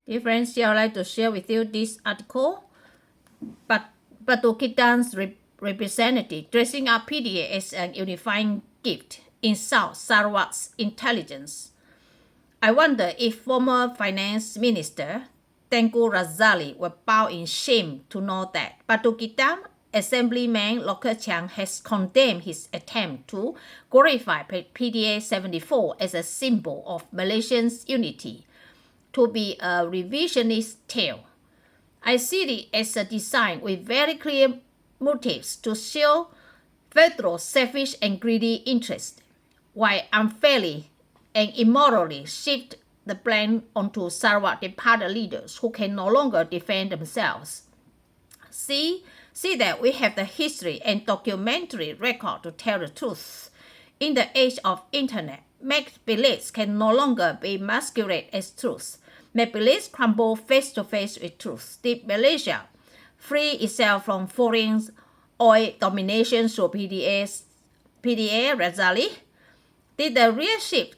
Dear friends, here I'd like to share with you this article. But Batu Kitang's representative dressing up PDA as an unifying gift in South Sarawak's intelligence. I wonder if former Finance Minister Tengku Razali were bowed in shame to know that Batu Kitang Assemblyman Loker Chang has condemned his attempt to glorify PDA74 as a symbol of Malaysia's unity to be a revisionist tale. I see it as a design with very clear motives to show federal selfish and greedy interests, while unfairly and immorally shift the blame onto Sarawak departed leaders who can no longer defend themselves. See that we have the history and documentary record to tell the truth. In the age of internet, make-believes can no longer be masqueraded as truth. Make-believes crumble face-to-face with truth. Did Malaysia free itself from foreign oil domination through PDA Razali? Did the real shift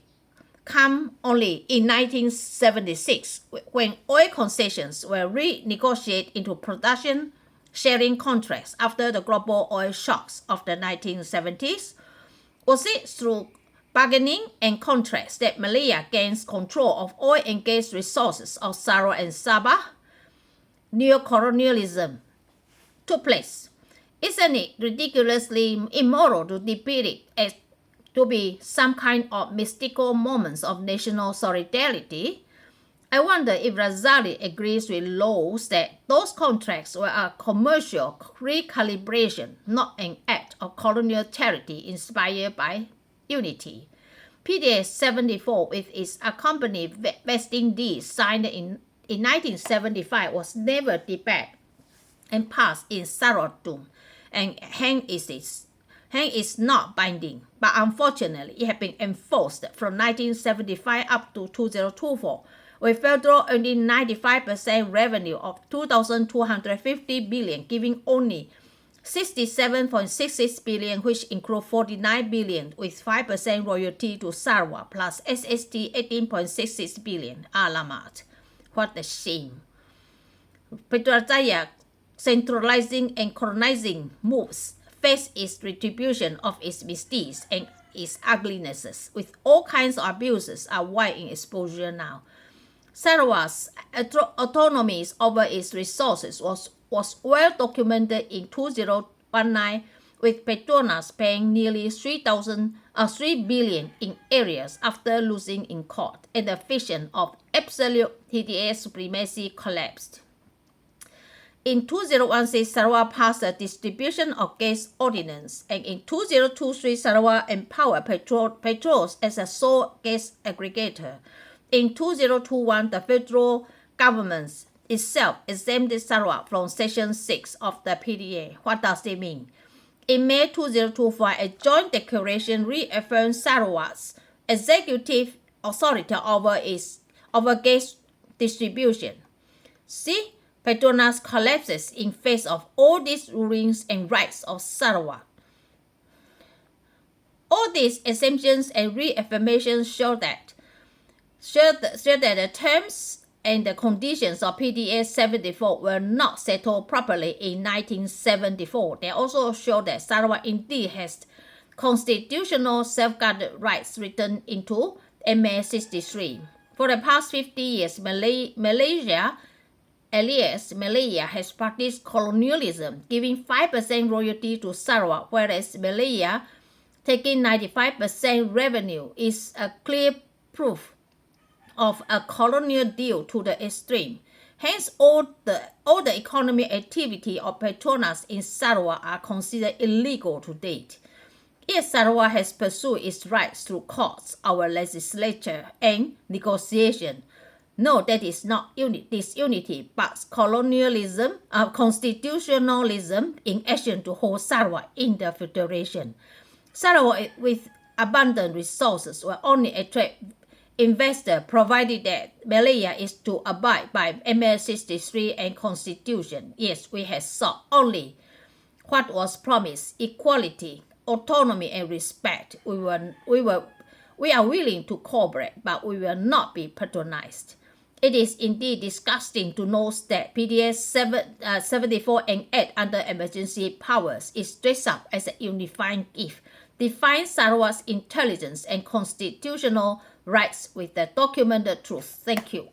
come only in 1976 when oil concessions were renegotiated into production sharing contracts after the global oil shocks of the 1970s? Was it through bargaining and contracts that Malaysia gains control of oil and gas resources of Sarawak and Sabah? Neo-colonialism took place. Isn't it ridiculously immoral to depict it as to be some kind of mystical moments of national solidarity? I wonder if Razali agrees with Laws that those contracts were a commercial recalibration, not an act of colonial charity inspired by unity. PDA74 with its accompanying vesting deeds signed in 1975 was never debated and passed in Sarawak, and hence is not binding, but unfortunately it had been enforced from 1975 up to 2024, with federal earning 95% revenue of 2,250 billion, giving only 67.66 billion, which include 49 billion with 5% royalty to Sarawak plus SST 18.66 billion. Alamat. What a shame. Putrajaya centralizing and colonizing moves face its retribution of its misdeeds and its uglinesses, with all kinds of abuses are wide in exposure now. Sarawak's autonomy over its resources was well documented in 2019, with Petronas paying nearly 3 billion in arrears after losing in court, and the vision of absolute PDA supremacy collapsed. In 2016, Sarawak passed the Distribution of Gas Ordinance, and in 2023, Sarawak empowered Petros as a sole gas aggregator. In 2021, the federal government itself exempted Sarawak from Section 6 of the PDA. What does it mean? In May 2024, a joint declaration reaffirmed Sarawak's executive authority over gas distribution. See, Petronas collapses in face of all these rulings and rights of Sarawak. All these exemptions and reaffirmations show that the terms and the conditions of PDA74 were not settled properly in 1974. They also show that Sarawak indeed has constitutional safeguarded rights written into MA 63. For the past 50 years, Malaysia has practiced colonialism, giving 5% royalty to Sarawak, whereas Malaysia taking 95% revenue is a clear proof of a colonial deal to the extreme. Hence, all the economic activity of Petronas in Sarawak are considered illegal to date. Yet Sarawak has pursued its rights through courts, our legislature, and negotiation. No, that is not disunity, but colonialism, constitutionalism in action to hold Sarawak in the federation. Sarawak, with abundant resources, will only attract investor provided that Malaysia is to abide by MA 63 and Constitution. Yes, we have sought only what was promised: equality, autonomy, and respect. We are willing to cooperate, but we will not be patronized. It is indeed disgusting to know that PDA74 and 8 under emergency powers is dressed up as a unifying gift, defines Sarawak's intelligence and constitutional rights with the documented truth. Thank you.